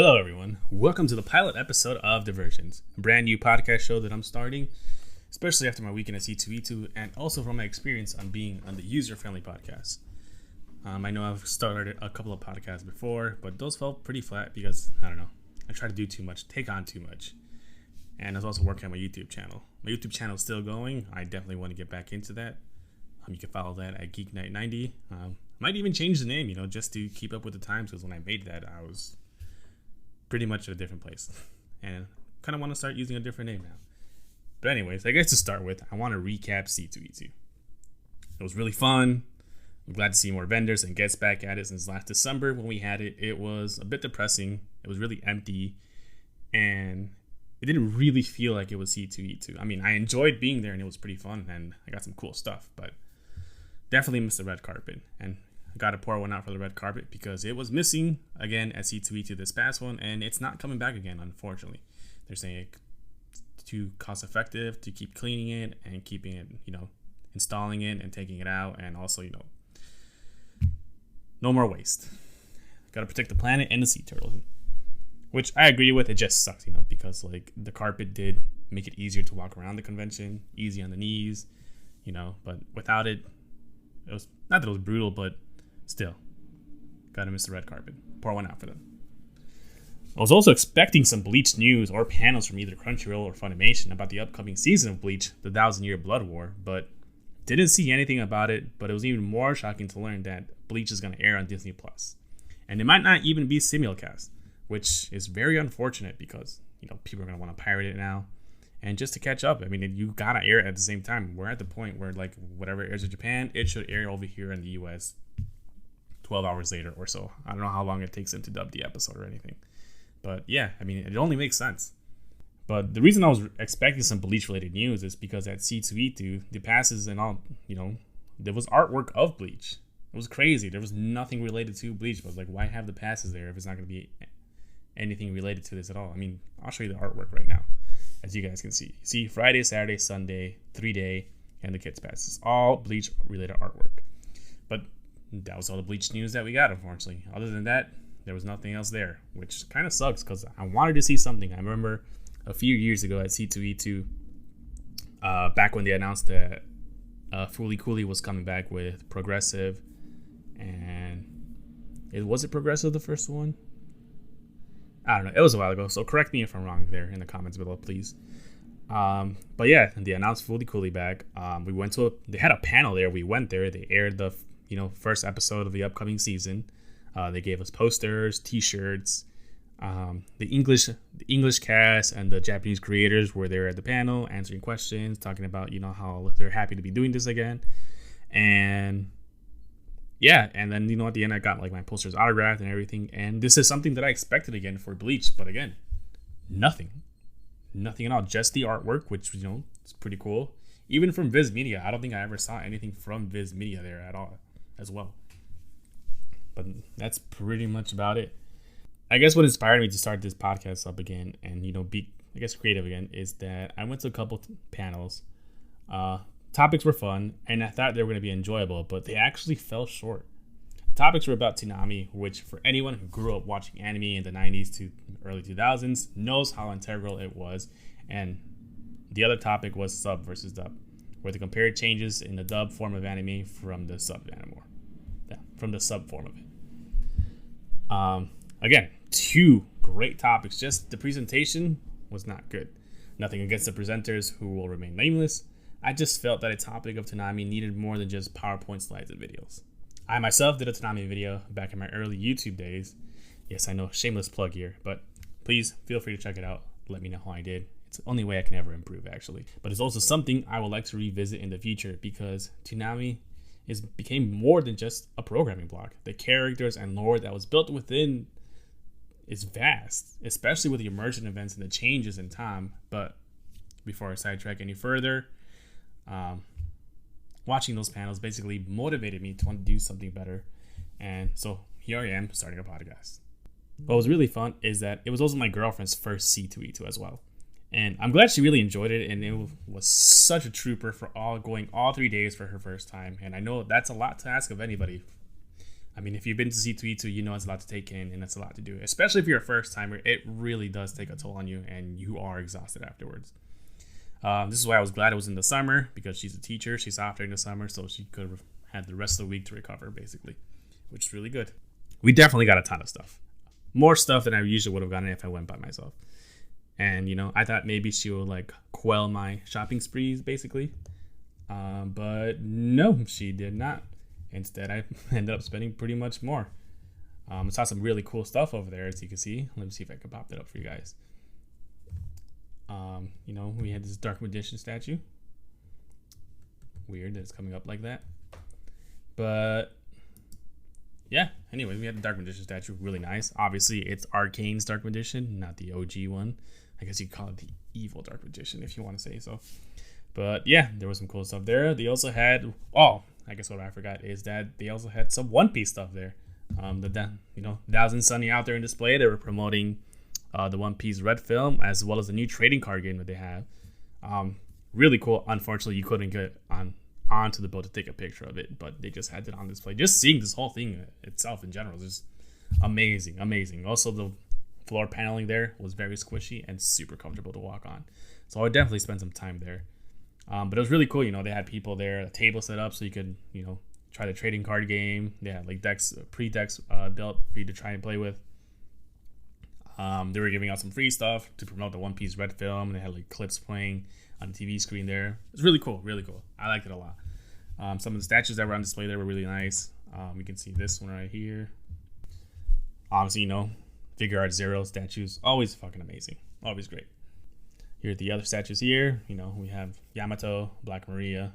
Hello, everyone. Welcome to the pilot episode of Diversions, a brand new podcast show that I'm starting, especially after my weekend at C2E2 and also from my experience on being on the user-friendly podcast. I know I've started a couple of podcasts before, but those felt pretty flat because, I try to do too much, take on too much. And I was also working on my YouTube channel. My YouTube channel is still going. I definitely want to get back into that. You can follow that at GeekNight90. Might even change the name, just to keep up with the times, because when I made that, I was pretty much at a different place and kind of want to start using a different name now. But anyways, I guess to start with, I want to recap C2E2. It was really fun. I'm glad to see more vendors and guests back at it since last December when we had it. It was a bit depressing. It was really empty and it didn't really feel like it was C2E2. I mean, I enjoyed being there and it was pretty fun and I got some cool stuff, but definitely missed the red carpet. And I got to pour one out for the red carpet because it was missing again at C2E2 this past one, and it's not coming back again, unfortunately. They're saying it's too cost effective to keep cleaning it and keeping it, installing it and taking it out, and also, no more waste. Got to protect the planet and the sea turtles, which I agree with. It just sucks, because the carpet did make it easier to walk around the convention, easy on the knees, but without it, it was not that it was brutal, but still, gotta miss the red carpet. Pour one out for them. I was also expecting some Bleach news or panels from either Crunchyroll or Funimation about the upcoming season of Bleach, the 1,000-Year Blood War, but didn't see anything about it. But it was even more shocking to learn that Bleach is going to air on Disney+. And it might not even be simulcast, which is very unfortunate because, people are going to want to pirate it now. And just to catch up, you gotta air it at the same time. We're at the point where, whatever airs in Japan, it should air over here in the US 12 hours later or so. I don't know how long it takes them to dub the episode or anything. But yeah, it only makes sense. But the reason I was expecting some Bleach-related news is because at C2E2, the passes and all, there was artwork of Bleach. It was crazy. There was nothing related to Bleach. But I was like, why have the passes there if it's not going to be anything related to this at all? I'll show you the artwork right now, as you guys can see. See, Friday, Saturday, Sunday, 3-day, and the kids passes. All Bleach-related artwork. But that was all the Bleach news that we got, unfortunately. Other than that, there was nothing else there, which kind of sucks because I wanted to see something. I remember a few years ago at C2E2, back when they announced that Fooly Cooly was coming back with Progressive, and was it Progressive the first one? I don't know. It was a while ago, so correct me if I'm wrong there in the comments below, please. But yeah, they announced Fooly Cooly back. They had a panel there. We went there. They aired the first episode of the upcoming season. They gave us posters, T-shirts. The English cast and the Japanese creators were there at the panel answering questions, talking about how they're happy to be doing this again. And yeah, and then at the end I got my posters autographed and everything. And this is something that I expected again for Bleach, but again, nothing at all. Just the artwork, which it's pretty cool. Even from Viz Media, I don't think I ever saw anything from Viz Media there at all as well. But that's pretty much about it. I guess what inspired me to start this podcast up again and be creative again is that I went to a couple panels. Topics were fun and I thought they were going to be enjoyable, but they actually fell short. Topics were about Toonami, which for anyone who grew up watching anime in the 90s to early 2000s knows how integral it was. And the other topic was sub versus dub, where they compared changes in the dub form of anime from the sub form of it. Again, two great topics. Just the presentation was not good. Nothing against the presenters who will remain nameless. I just felt that a topic of Toonami needed more than just PowerPoint slides and videos. I myself did a Toonami video back in my early YouTube days. Yes, I know, shameless plug here, but please feel free to check it out. Let me know how I did. It's the only way I can ever improve, actually. But it's also something I would like to revisit in the future because Toonami became more than just a programming block. The characters and lore that was built within is vast, especially with the immersion events and the changes in time. But before I sidetrack any further, watching those panels basically motivated me to want to do something better. And so here I am starting a podcast. What was really fun is that it was also my girlfriend's first C2E2 as well. And I'm glad she really enjoyed it, and it was such a trooper for going all 3 days for her first time. And I know that's a lot to ask of anybody. I mean, if you've been to C2E2, you know it's a lot to take in and it's a lot to do. Especially if you're a first timer, it really does take a toll on you and you are exhausted afterwards. This is why I was glad it was in the summer, because she's a teacher. She's off during the summer, so she could have had the rest of the week to recover, basically, which is really good. We definitely got a ton of stuff. More stuff than I usually would have gotten if I went by myself. And, you know, I thought maybe she would, like, quell my shopping sprees, basically. But no, she did not. Instead, I ended up spending pretty much more. I saw some really cool stuff over there, as you can see. Let me see if I can pop that up for you guys. You know, we had this Dark Magician statue. Weird that it's coming up like that. But yeah, anyway, we had the Dark Magician statue. Really nice. Obviously, it's Arcane's Dark Magician, not the OG one. I guess you could call it the evil Dark Magician if you want to say so. But yeah, there was some cool stuff there. They also had, oh, I guess what I forgot is that they also had some One Piece stuff there. You know, Thousand Sunny out there in display. They were promoting the One Piece Red film, as well as the new trading card game that they have. Really cool. Unfortunately, you couldn't get onto the boat to take a picture of it, but they just had it on display. Just seeing this whole thing itself in general is just amazing. Also, the floor paneling there was very squishy and super comfortable to walk on. So I would definitely spend some time there. But it was really cool. You know, they had people there, a table set up so you could, you know, try the trading card game. They had like decks, pre-decks built for you to try and play with. They were giving out some free stuff to promote the One Piece Red film. They had like clips playing on the TV screen there. It was really cool. I liked it a lot. Some of the statues that were on display there were really nice. We can see this one right here. Obviously, you know, Figure Art Zero statues, always fucking amazing. Always great. Here are the other statues here. You know, we have Yamato, Black Maria,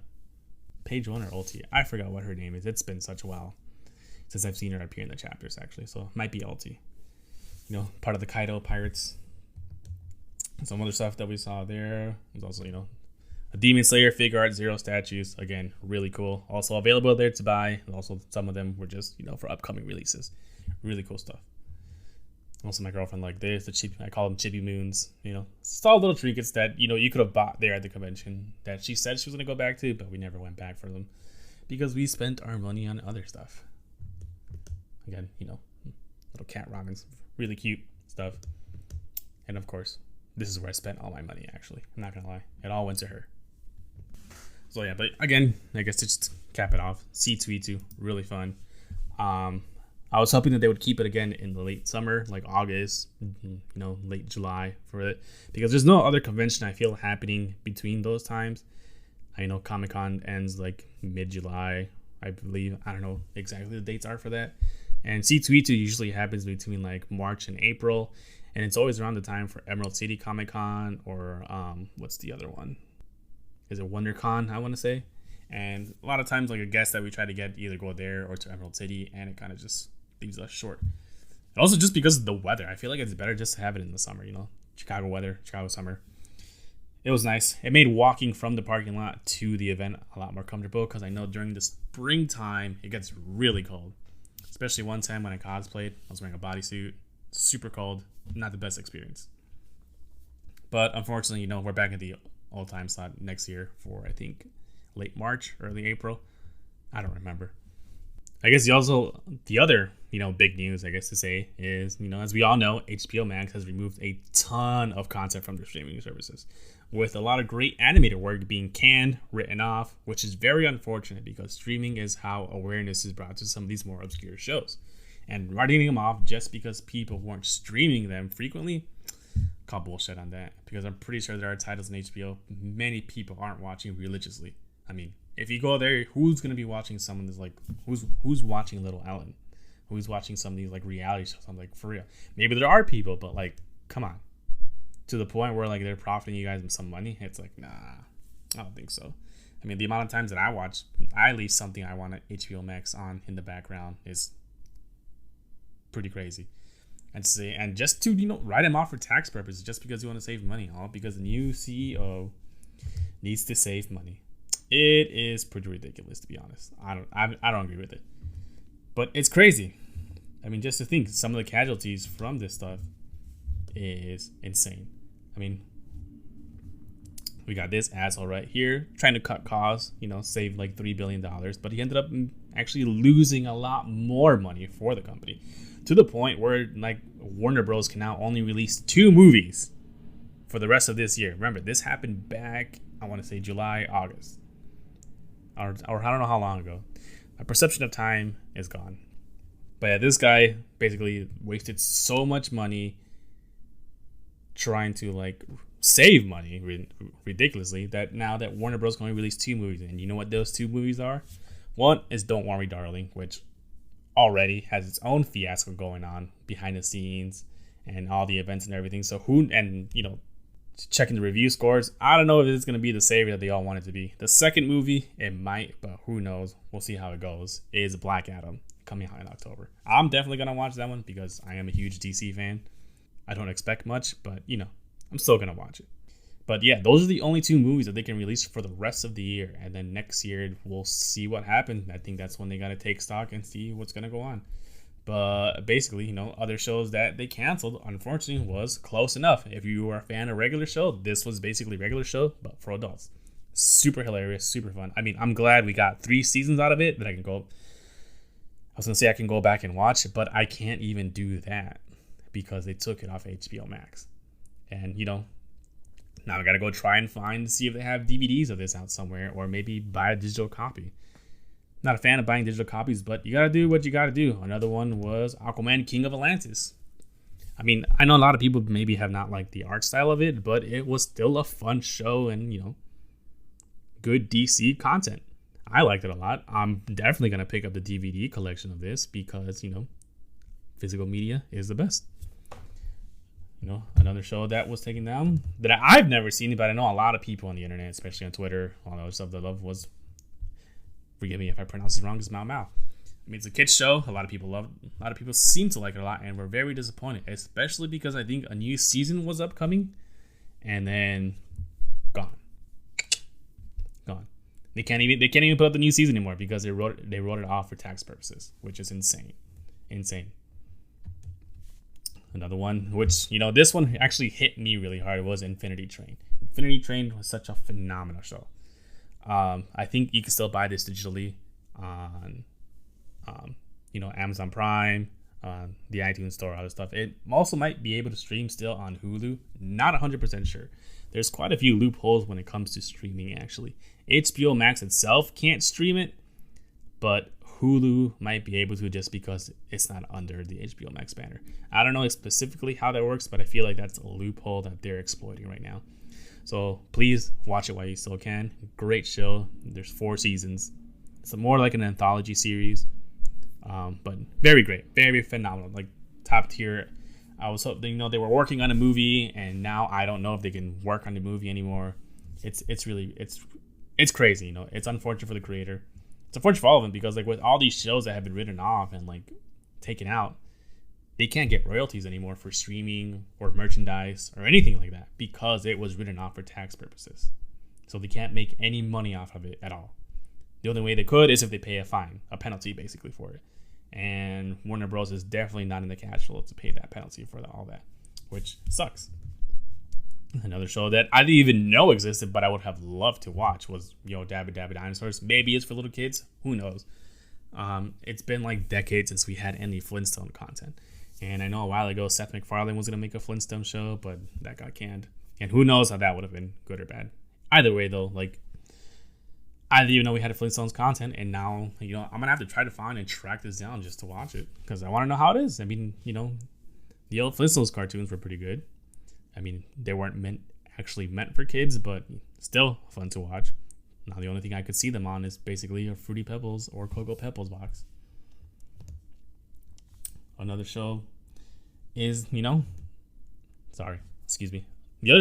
Page 1 or Ulti. I forgot what her name is. It's been such a while since I've seen her appear in the chapters, actually. So it might be Ulti. You know, part of the Kaido Pirates. Some other stuff that we saw there. There's also, you know, a Demon Slayer Figure Art Zero statues. Again, really cool. Also available there to buy. Also, some of them were just, you know, for upcoming releases. Really cool stuff. Also, my girlfriend like this. I call them Chibi Moons. You know, small little trinkets that, you know, you could have bought there at the convention that she said she was going to go back to, but we never went back for them because we spent our money on other stuff. Again, you know, little cat ramens, really cute stuff. And of course, this is where I spent all my money, actually. I'm not going to lie. It all went to her. So yeah, but again, I guess to just cap it off, C2E2, really fun. I was hoping that they would keep it again in the late summer, like August, you know, late July for it, because there's no other convention I feel happening between those times. I know Comic-Con ends like mid-July, I believe. I don't know exactly the dates are for that. And C2E2 usually happens between like March and April, and it's always around the time for Emerald City Comic-Con or what's the other one? Is it WonderCon, I want to say? And a lot of times, like a guest that we try to get either go there or to Emerald City, and it kind of just leaves us short. And also just because of the weather, I feel like it's better just to have it in the summer, you know, Chicago weather, Chicago summer. It was nice. It made walking from the parking lot to the event a lot more comfortable, because I know during the springtime it gets really cold. Especially one time when I cosplayed, I was wearing a bodysuit, super cold, not the best experience. But unfortunately, you know, we're back at the old time slot next year for, I think, late March, early April. I don't remember. I guess the other, you know, big news, I guess to say, is, you know, as we all know, HBO Max has removed a ton of content from their streaming services, with a lot of great animated work being canned, written off, which is very unfortunate because streaming is how awareness is brought to some of these more obscure shows. And writing them off just because people weren't streaming them frequently, call bullshit on that, because I'm pretty sure there are titles in HBO many people aren't watching religiously. I mean, if you go there, who's going to be watching someone that's like, who's watching Little Ellen? Who's watching some of these like reality shows? I'm like, for real. Maybe there are people, but like, come on. To the point where like they're profiting you guys some money, it's like, nah, I don't think so. I mean, the amount of times that I watch, I leave something I want HBO Max on in the background is pretty crazy. And just to, you know, write him off for tax purposes, just because you want to save money, all because the new CEO needs to save money. It is pretty ridiculous, to be honest. I don't agree with it, but it's crazy. I mean, just to think, some of the casualties from this stuff is insane. I mean, we got this asshole right here trying to cut costs, you know, save like $3 billion, but he ended up actually losing a lot more money for the company, to the point where like Warner Bros. Can now only release 2 movies for the rest of this year. Remember, this happened back, I want to say July, August, or I don't know how long ago. My perception of time is gone. But yeah, this guy basically wasted so much money trying to like save money ridiculously, that now that Warner Bros. Can only release 2 movies, and you know what those 2 movies are? One is Don't Worry Darling, which already has its own fiasco going on behind the scenes and all the events and everything. So checking the review scores, I don't know if it's going to be the savior that they all want it to be. The second movie, it might, but who knows? We'll see how it goes, is Black Adam, coming out in October. I'm definitely going to watch that one because I am a huge DC fan. I don't expect much, but, I'm still going to watch it. But yeah, those are the only 2 movies that they can release for the rest of the year. And then next year, we'll see what happens. I think that's when they got to take stock and see what's going to go on. But basically, other shows that they canceled, unfortunately, was Close Enough. If you are a fan of regular show, this was basically regular show, but for adults. Super hilarious, super fun. I mean, I'm glad we got 3 seasons out of it that I can go back and watch, but I can't even do that because they took it off HBO Max. And, now I got to go try and see if they have DVDs of this out somewhere, or maybe buy a digital copy. Not a fan of buying digital copies, but you got to do what you got to do. Another one was Aquaman King of Atlantis. I mean, I know a lot of people maybe have not liked the art style of it, but it was still a fun show and, good DC content. I liked it a lot. I'm definitely going to pick up the DVD collection of this because, physical media is the best. Another show that was taken down that I've never seen, but I know a lot of people on the internet, especially on Twitter, all that other stuff they love, was, forgive me if I pronounce it wrong, is Mau Mau. I mean, it's a kids show. A lot of people love it. A lot of people seem to like it a lot, and we're very disappointed, especially because I think a new season was upcoming, and then gone. They can't even put up the new season anymore because they wrote it off for tax purposes, which is insane. Another one, which, this one actually hit me really hard, was Infinity Train. Infinity Train was such a phenomenal show. I think you can still buy this digitally on, Amazon Prime, the iTunes Store, all this stuff. It also might be able to stream still on Hulu. Not 100% sure. There's quite a few loopholes when it comes to streaming, actually. HBO Max itself can't stream it, but Hulu might be able to just because it's not under the HBO Max banner. I don't know specifically how that works, but I feel like that's a loophole that they're exploiting right now. So please watch it while you still can. Great show. There's 4 seasons. It's more like an anthology series, but very great, very phenomenal, like top tier. I was hoping, they were working on a movie, and now I don't know if they can work on the movie anymore. It's crazy. It's unfortunate for the creator. It's unfortunate for all of them because, like, with all these shows that have been written off and like taken out, they can't get royalties anymore for streaming or merchandise or anything like that because it was written off for tax purposes. So they can't make any money off of it at all. The only way they could is if they pay a fine, a penalty basically for it. And Warner Bros. Is definitely not in the cash flow to pay that penalty for all that, which sucks. Another show that I didn't even know existed, but I would have loved to watch was, Dabba Dabba Dinosaurs. Maybe it's for little kids. Who knows? It's been like decades since we had any Flintstone content. And I know a while ago Seth MacFarlane was going to make a Flintstone show, but that got canned. And who knows how that would have been, good or bad. Either way, though, like, I didn't even know we had a Flintstones content, and now, I'm going to have to try to find and track this down just to watch it, because I want to know how it is. I mean, the old Flintstones cartoons were pretty good. I mean, they weren't actually meant for kids, but still fun to watch. Now, the only thing I could see them on is basically a Fruity Pebbles or Cocoa Pebbles box. Another show is, the other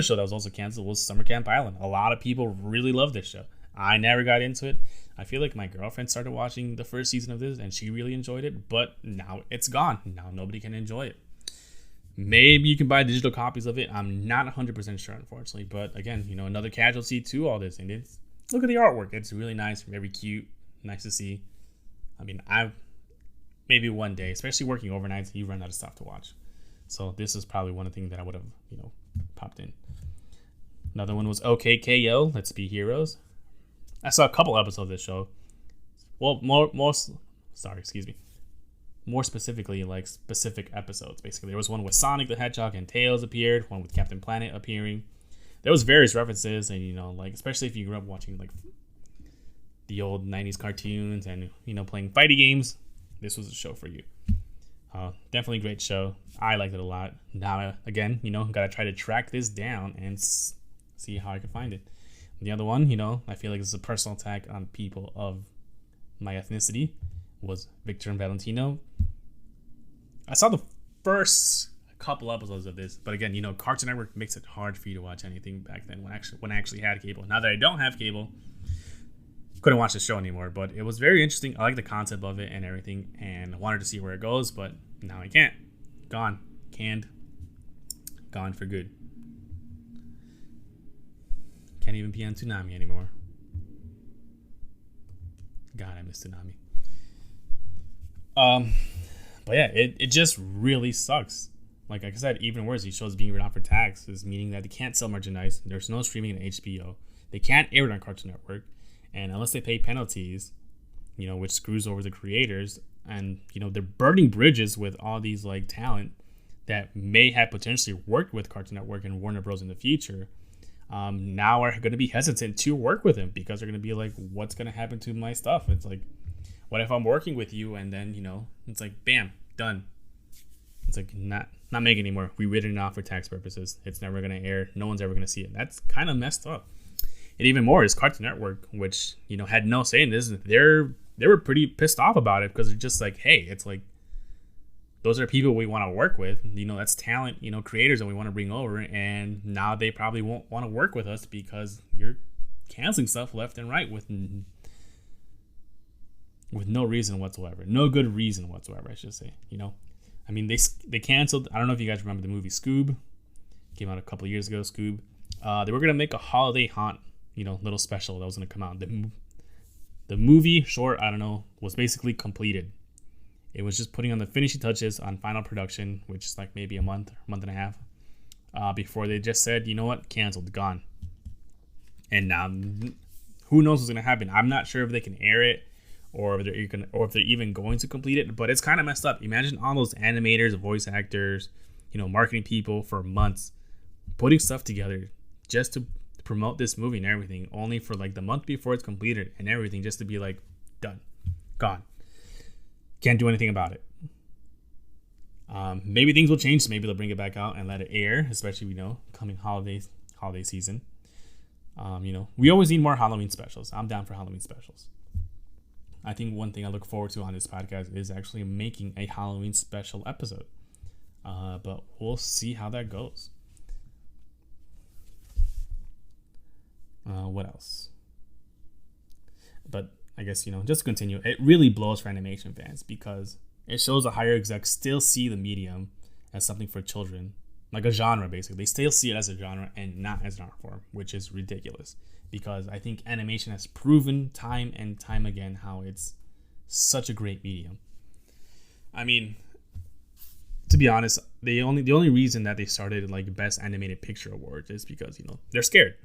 show that was also canceled was Summer Camp Island. A lot of people really love this show. I never got into it. I feel like my girlfriend started watching the first season of this and she really enjoyed it, but now it's gone. Now nobody can enjoy it. Maybe you can buy digital copies of it. I'm not 100% sure, unfortunately. But again, another casualty to all this. And look at the artwork. It's really nice, very cute, nice to see. I mean, maybe one day, especially working overnights, you run out of stuff to watch. So this is probably one of the things that I would have, popped in. Another one was OKKO, Let's Be Heroes. I saw a couple episodes of this show. Well, most sorry, excuse me. More specifically, like specific episodes. Basically, there was one with Sonic the Hedgehog and Tails appeared. One with Captain Planet appearing. There was various references, and like especially if you grew up watching like the old '90s cartoons and playing fighting games, this was a show for you. Definitely a great show. I liked it a lot. Now again, gotta try to track this down and see how I can find it. The other one, I feel like it's a personal attack on people of my ethnicity, was Victor and Valentino. I saw the first couple episodes of this, but again, Cartoon Network makes it hard for you to watch anything back then when I actually had cable. Now that I don't have cable, couldn't watch the show anymore, but it was very interesting. I like the concept of it and everything, and I wanted to see where it goes, but now I can't. Gone. Canned. Gone for good. Can't even be on Toonami anymore. God, I miss Toonami. But yeah, it just really sucks. Like I said, even worse, these shows being written off for taxes, meaning that they can't sell merchandise. There's no streaming on HBO. They can't air it on Cartoon Network. And unless they pay penalties, which screws over the creators, and they're burning bridges with all these like talent that may have potentially worked with Cartoon Network and Warner Bros. In the future, now are going to be hesitant to work with them because they're going to be like, what's going to happen to my stuff? It's like, what if I'm working with you and then it's like, bam, done. It's like not making anymore. We written it off for tax purposes. It's never going to air. No one's ever going to see it. That's kind of messed up. And even more is Cartoon Network, which had no say in this. They were pretty pissed off about it because they're just like, hey, it's like those are people we want to work with. That's talent, creators that we want to bring over, and now they probably won't want to work with us because you're canceling stuff left and right with no reason whatsoever, no good reason whatsoever, I should say. I mean, they canceled. I don't know if you guys remember the movie Scoob. Came out a couple of years ago. Scoob. They were gonna make a holiday haunt, little special that was gonna come out. The movie short, I don't know, was basically completed. It was just putting on the finishing touches on final production, which is like maybe a month and a half, before they just said, you know what, canceled, gone. And now, who knows what's gonna happen? I'm not sure if they can air it, or if they're even going to complete it. But it's kind of messed up. Imagine all those animators, voice actors, marketing people for months, putting stuff together just to promote this movie and everything, only for like the month before it's completed and everything, just to be like, done, gone. Can't do anything about it. Maybe things will change. Maybe they'll bring it back out and let it air, especially coming holiday season. We always need more Halloween specials. I'm down for Halloween specials. I think one thing I look forward to on this podcast is actually making a Halloween special episode. But we'll see how that goes. What else? But I guess, just to continue, it really blows for animation fans because it shows the higher execs still see the medium as something for children, like a genre, basically. They still see it as a genre and not as an art form, which is ridiculous because I think animation has proven time and time again how it's such a great medium. I mean, to be honest, the only reason that they started like Best Animated Picture Awards is because, they're scared.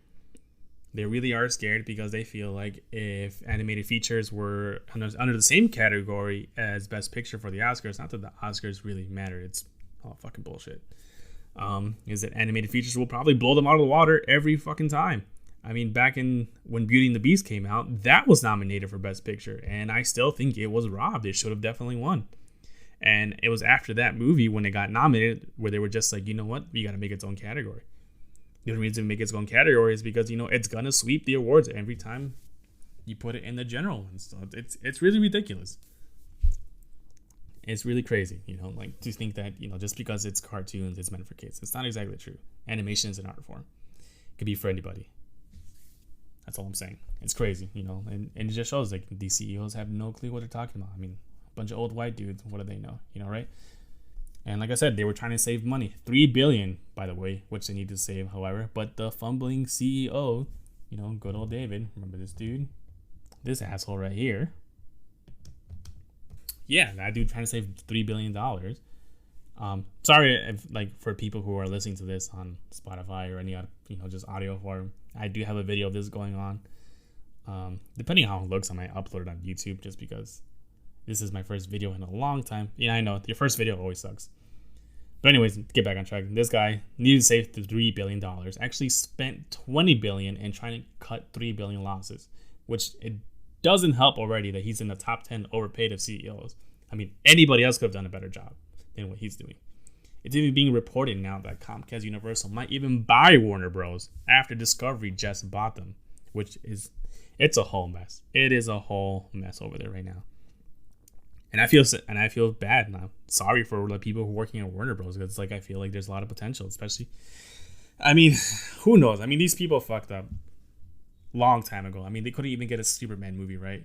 They really are scared because they feel like if animated features were under the same category as Best Picture for the Oscars, not that the Oscars really matter, it's all fucking bullshit, is that animated features will probably blow them out of the water every fucking time. I mean, back when Beauty and the Beast came out, that was nominated for Best Picture, and I still think it was robbed. It should have definitely won. And it was after that movie when it got nominated where they were just like, you know what, you got to make its own category. The only reason to make its own category is because, it's going to sweep the awards every time you put it in the general ones. So it's really ridiculous. It's really crazy, like to think that, just because it's cartoons, it's meant for kids. It's not exactly true. Animation is an art form. It could be for anybody. That's all I'm saying. It's crazy, and it just shows like these CEOs have no clue what they're talking about. I mean, a bunch of old white dudes, what do they know, right? And like I said, they were trying to save money. $3 billion, by the way, which they need to save, however. But the fumbling CEO, good old David, remember this dude? This asshole right here. Yeah, that dude trying to save $3 billion. Sorry if, for people who are listening to this on Spotify or any other, just audio form. I do have a video of this going on. Depending on how it looks, I might upload it on YouTube just because This is my first video in a long time. Yeah, I know your first video always sucks. But anyways, get back on track. This guy needed to save $3 billion. Actually spent $20 billion and trying to cut $3 billion losses, which it doesn't help already that he's in the top 10 overpaid of CEOs. I mean, anybody else could have done a better job than what he's doing. It's even being reported now that Comcast Universal might even buy Warner Bros. After Discovery just bought them, it's a whole mess. It is a whole mess over there right now. And I feel bad now. Sorry for the people who are working at Warner Bros. Because I feel like there's a lot of potential, especially. I mean, who knows? I mean, these people fucked up long time ago. I mean, they couldn't even get a Superman movie right,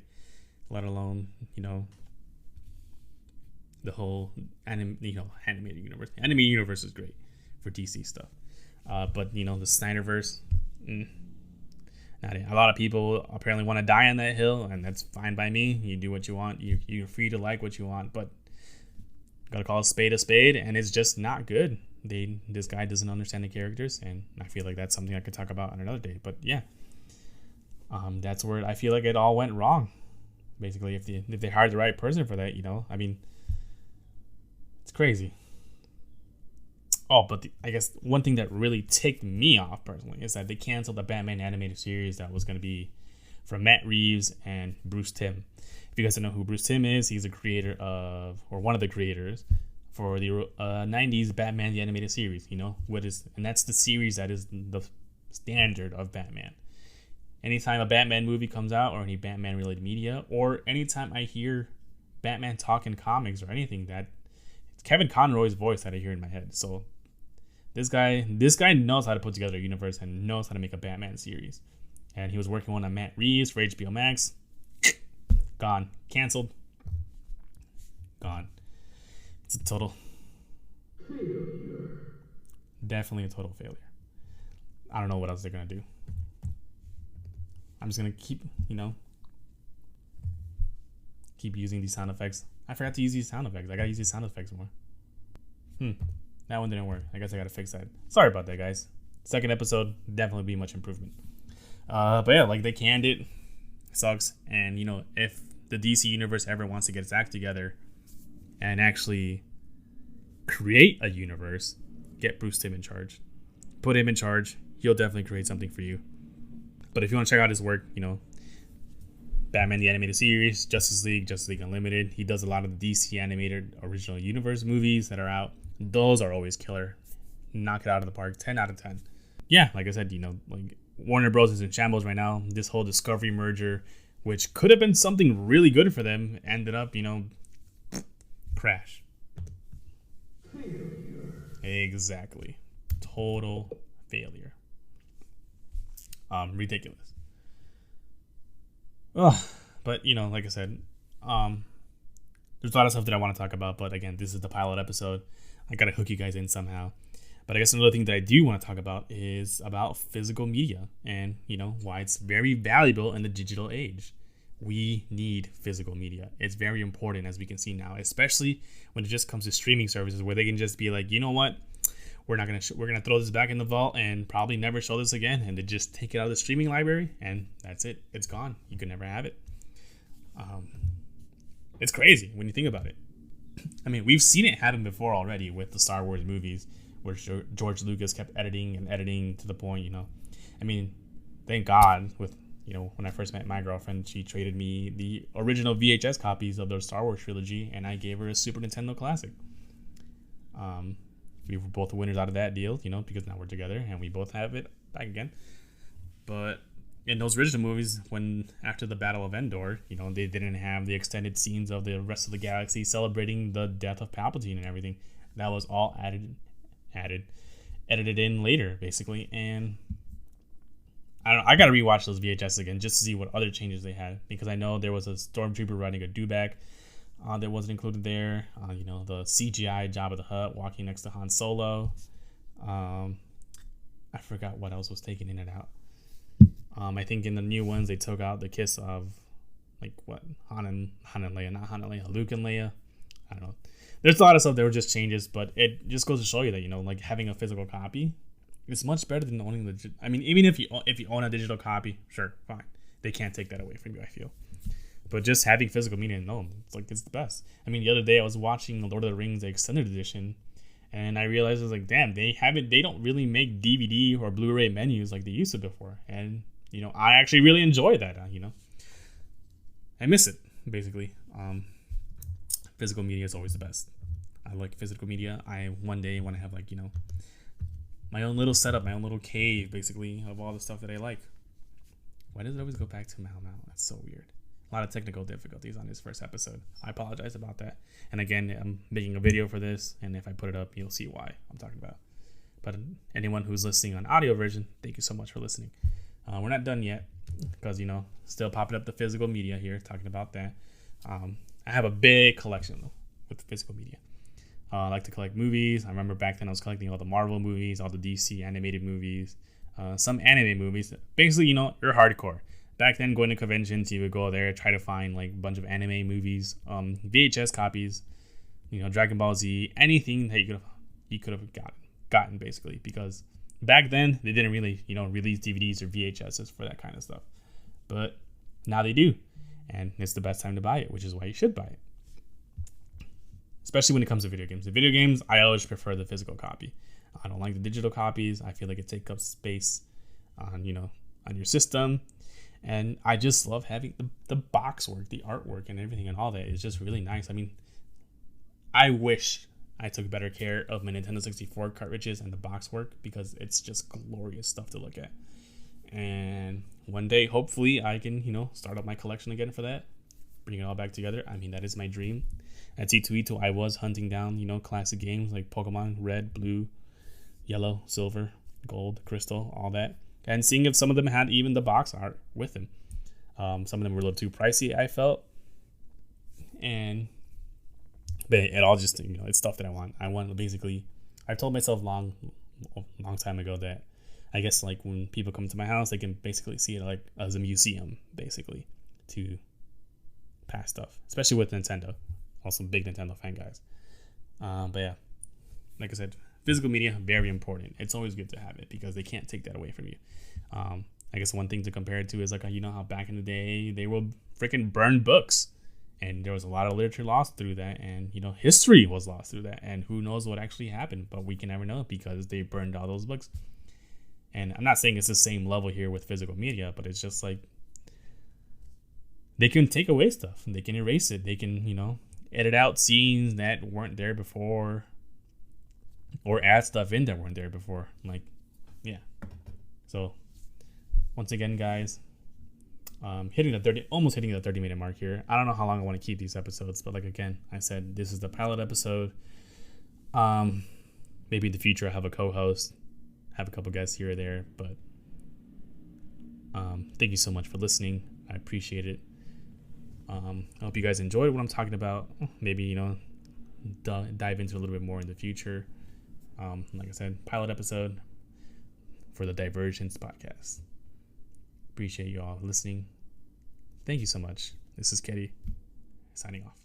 let alone the whole animated universe. Animated universe is great for DC stuff, but the Snyderverse. Not it. A lot of people apparently want to die on that hill, and that's fine by me. You do what you want. You're free to like what you want, but gotta call a spade, and it's just not good. This guy doesn't understand the characters, and I feel like that's something I could talk about on another day. But yeah, that's where I feel like it all went wrong. Basically, if they hired the right person for that, I mean, it's crazy. Oh, but I guess one thing that really ticked me off personally is that they canceled the Batman animated series that was going to be from Matt Reeves and Bruce Timm. If you guys don't know who Bruce Timm is, he's a creator or one of the creators for the 90s Batman the animated series. And that's the series that is the standard of Batman. Anytime a Batman movie comes out or any Batman related media, or anytime I hear Batman talking comics or anything, that it's Kevin Conroy's voice that I hear in my head. So this guy knows how to put together a universe and knows how to make a Batman series. And he was working on Matt Reeves for HBO Max. Gone. Canceled. Gone. It's a total failure. Definitely a total failure. I don't know what else they're going to do. I'm just going to keep using these sound effects. I forgot to use these sound effects. I got to use these sound effects more. That one didn't work. I guess I got to fix that. Sorry about that, guys. Second episode, definitely be much improvement. But yeah, they canned it. Sucks. And, if the DC universe ever wants to get its act together and actually create a universe, get Bruce Timm in charge. Put him in charge. He'll definitely create something for you. But if you want to check out his work, Batman the Animated Series, Justice League Unlimited. He does a lot of the DC animated original universe movies that are out. Those are always killer. Knock it out of the park. 10 out of 10. Yeah, like I said, Warner Bros. Is in shambles right now. This whole Discovery merger, which could have been something really good for them, ended up, crash. Failure. Exactly. Total failure. Ridiculous. Oh, but like I said, there's a lot of stuff that I want to talk about, but again, this is the pilot episode. I gotta hook you guys in somehow. But I guess another thing that I do want to talk about is about physical media and why it's very valuable in the digital age. We need physical media. It's very important, as we can see now, especially when it just comes to streaming services, where they can just be like, you know what, we're gonna throw this back in the vault and probably never show this again, and they just take it out of the streaming library, and that's it. It's gone. You can never have it. It's crazy when you think about it. I mean, we've seen it happen before already with the Star Wars movies, where George Lucas kept editing to the point, I mean, thank God with, when I first met my girlfriend, she traded me the original VHS copies of the Star Wars trilogy, and I gave her a Super Nintendo Classic. We were both the winners out of that deal, because now we're together and we both have it back again. But in those original movies, when after the Battle of Endor, they didn't have the extended scenes of the rest of the galaxy celebrating the death of Palpatine and everything. That was all edited in later, basically. And I gotta rewatch those VHS again just to see what other changes they had, because I know there was a stormtrooper riding a dewback that wasn't included there. The CGI Jabba the Hutt walking next to Han Solo. I forgot what else was taken in and out. I think in the new ones they took out the kiss of Han and Leia, not Han and Leia, Luke and Leia. I don't know. There's a lot of stuff that were just changes, but it just goes to show you that having a physical copy is much better than owning even if you own a digital copy, sure, fine. They can't take that away from you, I feel. But just having physical media, no, it's the best. I mean, the other day I was watching Lord of the Rings the extended edition, and I realized I was like, damn, they don't really make DVD or Blu-ray menus like they used to before. And I actually really enjoy that. I miss it basically. Physical media is always the best. I like physical media. I one day want to have my own little setup, my own little cave, basically, of all the stuff that I like. Why does it always go back to Mal Mal? That's so weird. A lot of technical difficulties on this first episode. I apologize about that. And again, I'm making a video for this, and if I put it up, you'll see why I'm talking about. But anyone who's listening on audio version, thank you so much for listening. We're not done yet because, still popping up the physical media here, talking about that. I have a big collection, though, with the physical media. I like to collect movies. I remember back then I was collecting all the Marvel movies, all the DC animated movies, some anime movies. Basically, you're hardcore. Back then, going to conventions, you would go there, try to find a bunch of anime movies, VHS copies, Dragon Ball Z, anything that you could have gotten basically, because back then they didn't really release DVDs or VHSs for that kind of stuff, but now they do, and it's the best time to buy it, which is why you should buy it. Especially when it comes to video games. The video games, I always prefer the physical copy. I don't like the digital copies. I feel like it takes up space on your system. And I just love having the box work, the artwork, and everything, and all that. It's just really nice. I mean, I wish I took better care of my Nintendo 64 cartridges and the box work, because it's just glorious stuff to look at. And one day, hopefully, I can, start up my collection again for that. Bring it all back together. I mean, that is my dream. At C2E2, I was hunting down, classic games like Pokemon Red, Blue, Yellow, Silver, Gold, Crystal, all that. And seeing if some of them had even the box art with them. Some of them were a little too pricey, I felt. But it all just, it's stuff that I want. I want basically, I told myself long time ago that I guess when people come to my house, they can basically see it as a museum, basically, to past stuff. Especially with Nintendo. Also big Nintendo fan guys. But yeah, like I said, physical media, very important. It's always good to have it because they can't take that away from you. I guess one thing to compare it to is how back in the day they will freaking burn books, and there was a lot of literature lost through that, and history was lost through that, and who knows what actually happened, but we can never know because they burned all those books. And I'm not saying it's the same level here with physical media, but it's just they can take away stuff, they can erase it, they can edit out scenes that weren't there before, or add stuff in that weren't there before. Yeah. So once again, guys, almost hitting the 30-minute mark here. I don't know how long I want to keep these episodes, but again, I said this is the pilot episode. Maybe in the future I'll have a co-host, have a couple guests here or there, but thank you so much for listening. I appreciate it. I hope you guys enjoyed what I'm talking about. Maybe dive into a little bit more in the future. Like I said, pilot episode for the Diversions podcast. Appreciate you all listening. Thank you so much. This is Keti, signing off.